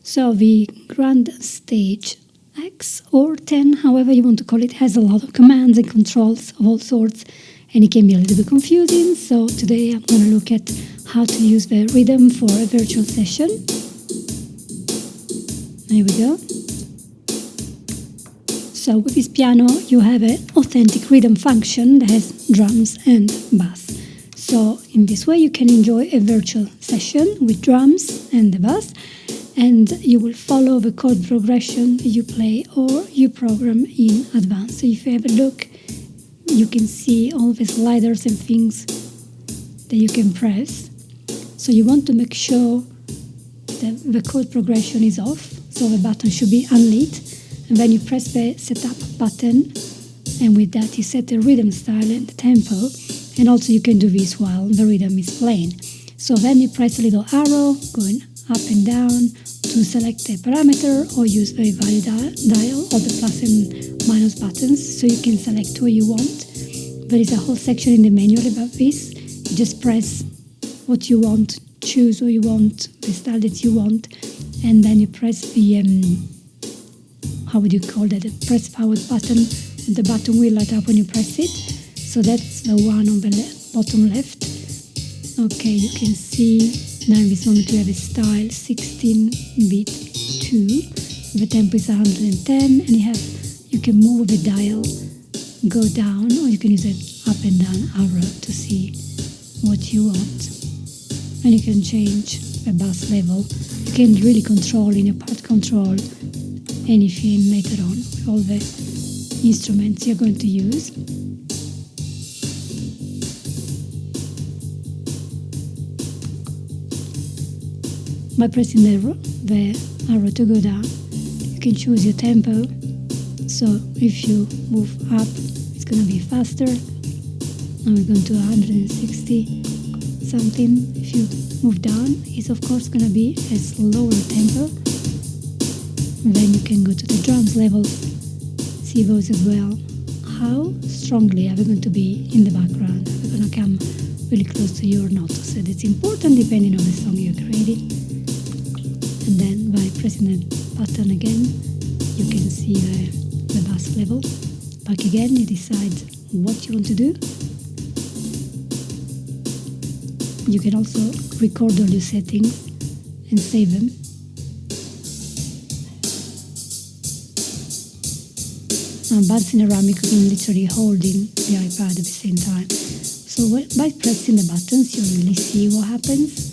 So the Grand Stage X or 10, however you want to call it, has a lot of commands and controls of all sorts, and it can be a little bit confusing. So today I'm going to look at how to use the rhythm for a virtual session. There we go. So with this piano you have an authentic rhythm function that has drums and bass. So in this way you can enjoy a virtual session with drums and the bass, and you will follow the chord progression you play or you program in advance. So if you have a look, you can see all the sliders and things that you can press. So you want to make sure that the chord progression is off, so the button should be unlit, and then you press the setup button, and with that you set the rhythm style and the tempo, and also you can do this while the rhythm is playing. So then you press a little arrow going up and down to select a parameter, or use the value dial or the plus and minus buttons so you can select what you want. There is a whole section in the manual about this. You just press what you want, choose what you want, the style that you want, and then you press the, how would you call that, the press forward button, and the button will light up when you press it. So that's the one on the bottom left. Okay, you can see now in this moment we have a style 16-bit 2. The tempo is 110, and you can move the dial, go down, or you can use an up and down arrow to see what you want. And you can change the bass level. You can really control in your part control anything later on with all the instruments you're going to use. By pressing the arrow to go down, you can choose your tempo. So if you move up, it's going to be faster. Now we're going to 160 something. If you move down, it's of course going to be a slower tempo. And then you can go to the drums levels, see those as well. How strongly are they going to be in the background? Are they going to come really close to you or not? So that's important depending on the song you're creating. And then by pressing the button again, you can see the bass level. Back again, you decide what you want to do. You can also record all your settings and save them. Now bouncing around, you can literally holding the iPad at the same time. So by pressing the buttons, you really see what happens.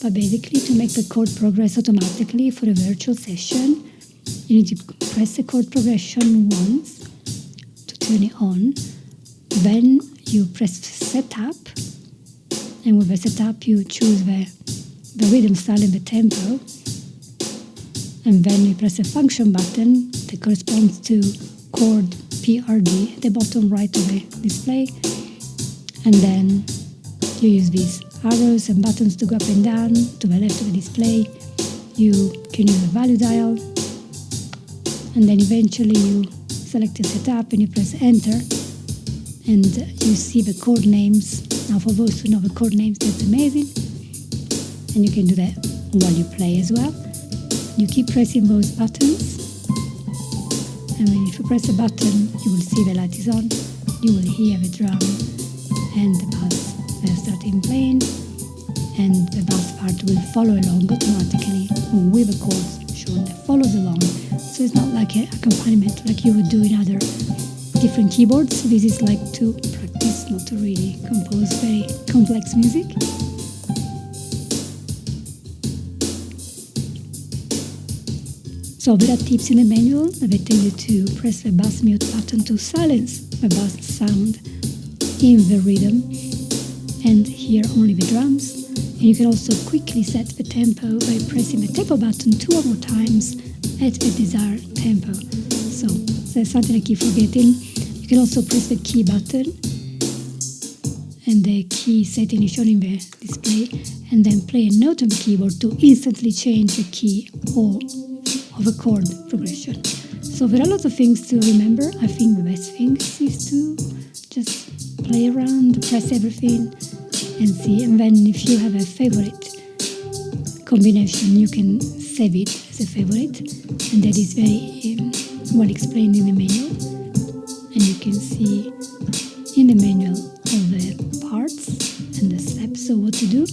But basically, to make the chord progress automatically for a virtual session, you need to press the chord progression once to turn it on. Then you press setup, and with the setup you choose the rhythm style and the tempo. And then you press the function button that corresponds to chord PRD at the bottom right of the display. And then you use these arrows and buttons to go up and down to the left of the display. You can use a value dial, and then eventually you select the setup and you press enter, and you see the chord names. Now for those who know the chord names, that's amazing, and you can do that while you play as well. You keep pressing those buttons, and when you press a button you will see the light is on, you will hear the drum and the bass starting playing, and the bass part will follow along automatically with the chords shown that follows along. So it's not like an accompaniment like you would do in other different keyboards. This is like to practice, not to really compose very complex music. So there are tips in the manual that they tell you to press the bass mute button to silence the bass sound in the rhythm and hear only the drums. And you can also quickly set the tempo by pressing the tempo button 2 or more times at the desired tempo. So there's something I keep forgetting. You can also press the key button, and the key setting is shown in the display, and then play a note on the keyboard to instantly change the key or of a chord progression. So there are lots of things to remember. I think the best thing is to just play around, press everything and see. And then if you have a favorite combination, you can save it as a favorite, and that is very well explained in the manual. And you can see in the manual all the parts and the steps of what to do,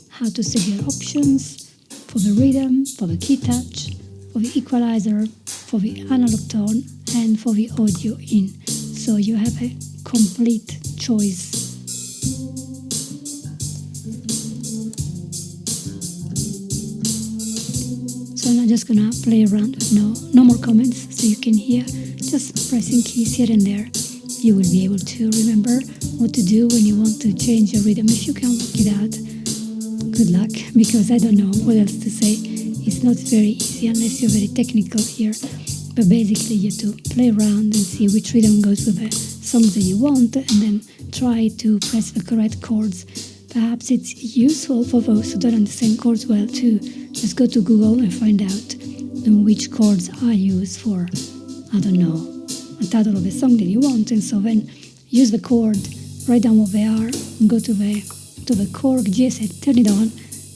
how to set your options for the rhythm, for the key touch, for the equalizer, for the analog tone, and for the audio in. So you have a complete choice. So I'm not just gonna play around with no more comments, so you can hear just pressing keys here and there. You will be able to remember what to do when you want to change your rhythm. If you can work it out, good luck, because I don't know what else to say. It's not very easy unless you're very technical here. But basically you have to play around and see which rhythm goes with the songs that you want, and then try to press the correct chords. Perhaps it's useful for those who don't understand chords well to just go to Google and find out which chords are used for, I don't know, a title of a song that you want, and so then use the chord, write down what they are, and go to the Korg GSX, turn it on,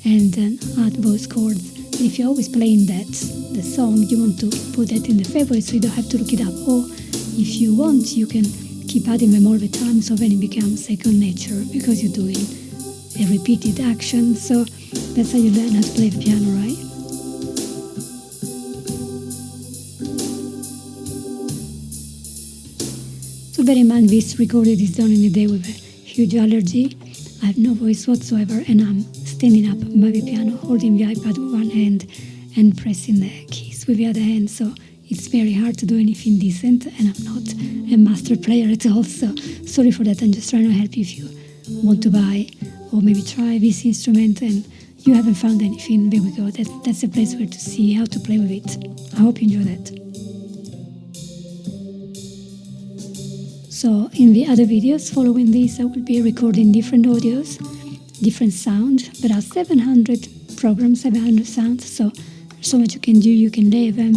and then add those chords. And if you're always playing the song, you want to put that in the favorite, so you don't have to look it up. Or if you want, you can keep adding them all the time, so then it becomes second nature because you're doing a repeated action. So that's how you learn how to play the piano, right? So bear in mind, this recording is done in a day with a huge allergy. I have no voice whatsoever, and I'm standing up by the piano, holding the iPad with one hand and pressing the keys with the other hand. So it's very hard to do anything decent, and I'm not a master player at all. So sorry for that. I'm just trying to help you if you want to buy or maybe try this instrument and you haven't found anything. There we go. That's a place where to see how to play with it. I hope you enjoy that. So in the other videos following this, I will be recording different audios, different sound. There are 700 programs, 700 sounds, so there's so much you can do. You can lay them,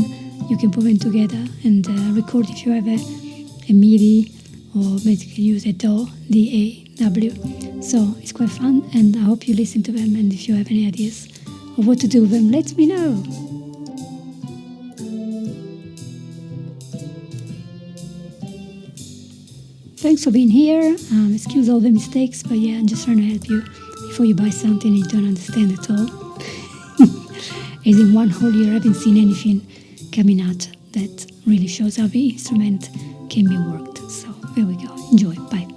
you can put them together and record if you have a MIDI, or basically use a DAW, D-A-W. So it's quite fun, and I hope you listen to them, and if you have any ideas of what to do with them, let me know. Thanks for being here. Excuse all the mistakes, but yeah, I'm just trying to help you before you buy something you don't understand at all. As in one whole year, I haven't seen anything coming out that really shows how the instrument can be worked. So there we go. Enjoy. Bye.